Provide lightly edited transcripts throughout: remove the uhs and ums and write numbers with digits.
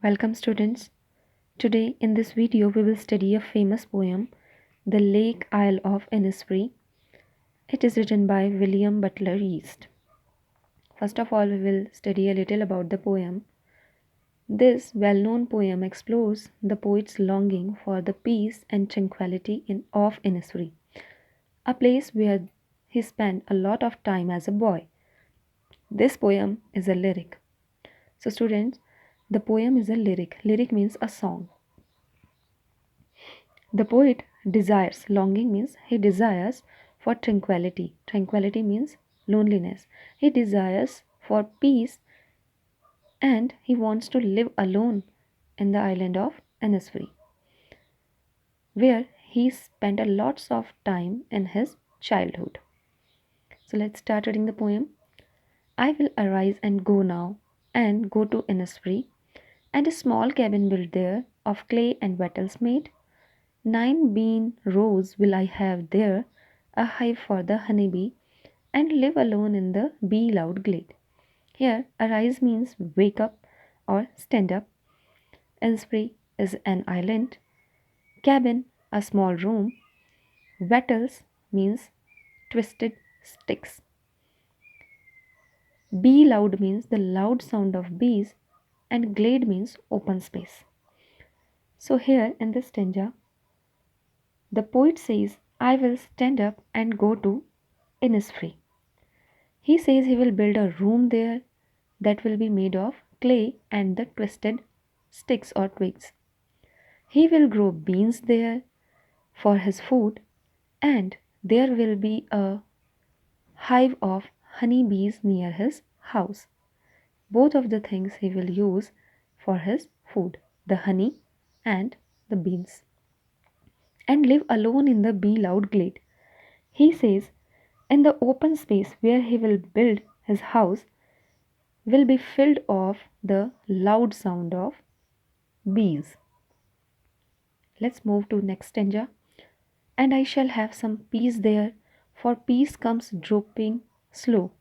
Welcome students. Today in this video we will study a famous poem, The Lake Isle of Innisfree. It is written by William Butler Yeats. First of all we will study a little about the poem. This well-known poem explores the poet's longing for the peace and tranquility of Innisfree, a place where he spent a lot of time as a boy. This poem is a lyric. So students, the poem is a lyric. Lyric means a song. The poet desires, longing means he desires for tranquility. Tranquility means loneliness. He desires for peace and he wants to live alone in the island of Innisfree, where he spent a lots of time in his childhood. So let's start reading the poem. I will arise and go now and go to Innisfree, and a small cabin built there of clay and wattles made. 9 bean rows will I have there, a hive for the honeybee, and live alone in the bee loud glade. Here, arise means wake up or stand up. Innisfree is an island. Cabin, a small room. Wattles means twisted sticks. Bee loud means the loud sound of bees, and glade means open space. So, here in this stanza, the poet says, I will stand up and go to Innisfree. He says he will build a room there that will be made of clay and the twisted sticks or twigs. He will grow beans there for his food, and there will be a hive of honey bees near his house. Both of the things he will use for his food, the honey and the beans, and live alone in the bee loud glade. He says, in the open space where he will build his house will be filled of the loud sound of bees. Let's move to next stanza. And I shall have some peace there, for peace comes dropping slow,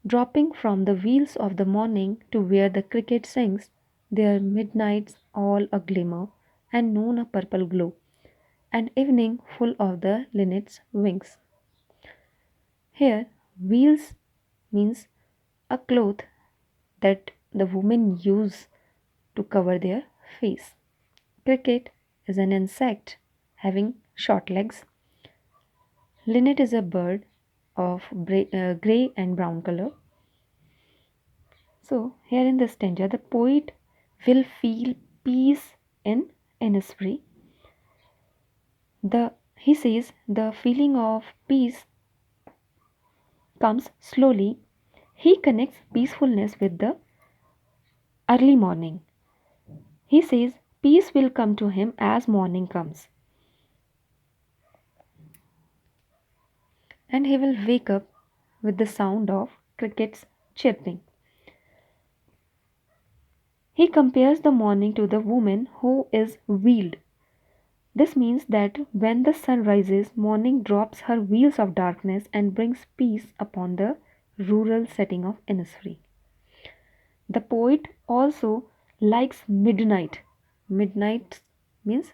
dropping from the wheels of the morning to where the cricket sings, their midnights all a glimmer, and noon a purple glow, and evening full of the linnet's wings. Here, wheels means a cloth that the women use to cover their face. Cricket is an insect having short legs. Linnet is a bird of grey and brown color. So, here in this stanza, the poet will feel peace in Innisfree. He says the feeling of peace comes slowly. He connects peacefulness with the early morning. He says peace will come to him as morning comes, and he will wake up with the sound of crickets chirping. He compares the morning to the woman who is wheeled. This means that when the sun rises, morning drops her wheels of darkness and brings peace upon the rural setting of Innisfree. The poet also likes midnight. Midnight means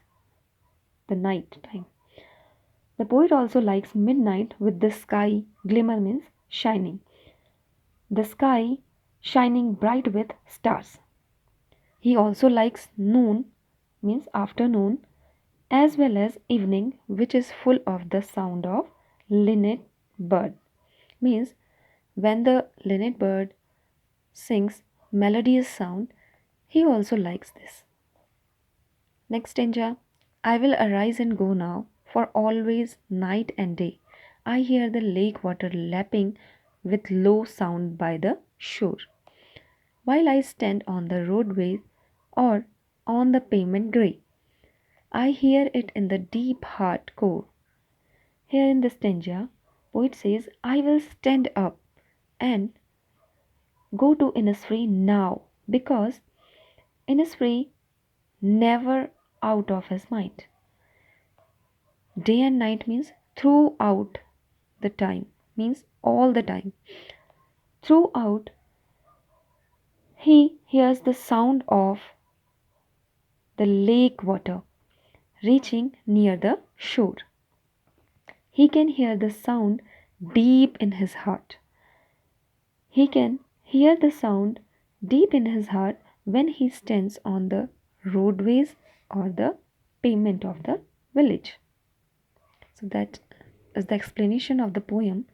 the night time. The poet also likes midnight with the sky glimmer means shining. The sky shining bright with stars. He also likes noon means afternoon as well as evening, which is full of the sound of linnet bird. Means when the linnet bird sings melodious sound, he also likes this. Next stanza. I will arise and go now, for always night and day I hear the lake water lapping with low sound by the shore, while I stand on the roadway or on the pavement grey. I hear it in the deep heart core. Here in the stanza, poet says, I will stand up and go to Innisfree now, because Innisfree never out of his mind. Day and night means throughout the time, means all the time. Throughout He hears the sound of the lake water reaching near the shore. He can hear the sound deep in his heart. He can hear the sound deep in his heart when he stands on the roadways or the pavement of the village. So that is the explanation of the poem.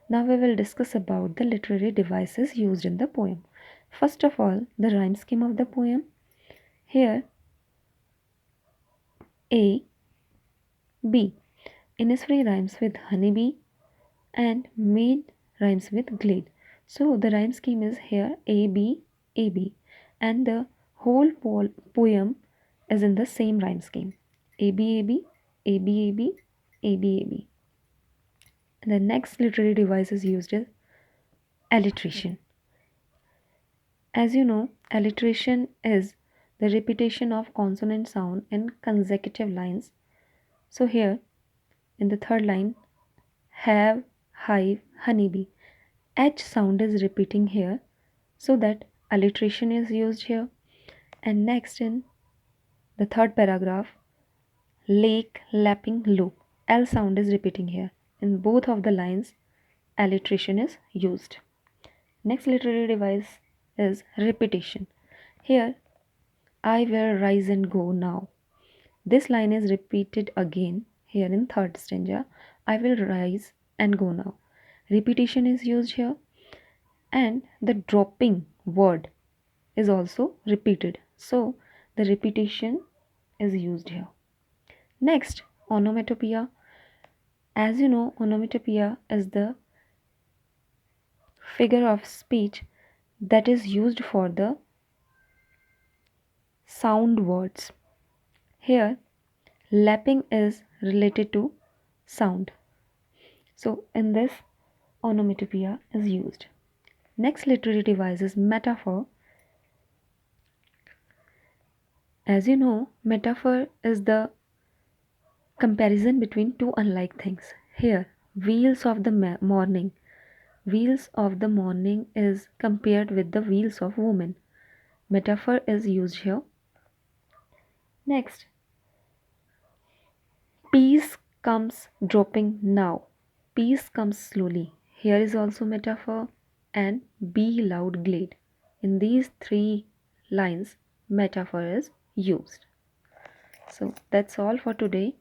Now we will discuss about the literary devices used in the poem. First of all, the rhyme scheme of the poem. Here A, B. Innisfree rhymes with honeybee and made rhymes with glade. So the rhyme scheme is here A B A B, and the whole poem is in the same rhyme scheme A B A B A B A B A B A B. The next literary device is used is alliteration. As you know, alliteration is the repetition of consonant sound in consecutive lines. So here in the third line, have, hive, honeybee. H sound is repeating here, so that alliteration is used here. And next in the third paragraph, lake, lapping, loop. L sound is repeating here. In both of the lines, alliteration is used. Next literary device is repetition. Here, I will rise and go now. This line is repeated again here in third stanza. I will rise and go now. Repetition is used here, and the dropping word is also repeated. So the repetition is used here. Next, onomatopoeia. As you know, onomatopoeia is the figure of speech that is used for the sound words. Here, lapping is related to sound. So in this, onomatopoeia is used. Next literary device is metaphor. As you know, metaphor is the comparison between two unlike things. Here, wheels of the morning. Wheels of the morning is compared with the wheels of woman. Metaphor is used here. Next, peace comes dropping now. Peace comes slowly. Here is also metaphor, and be loud glade. In these three lines, metaphor is used. So that's all for today.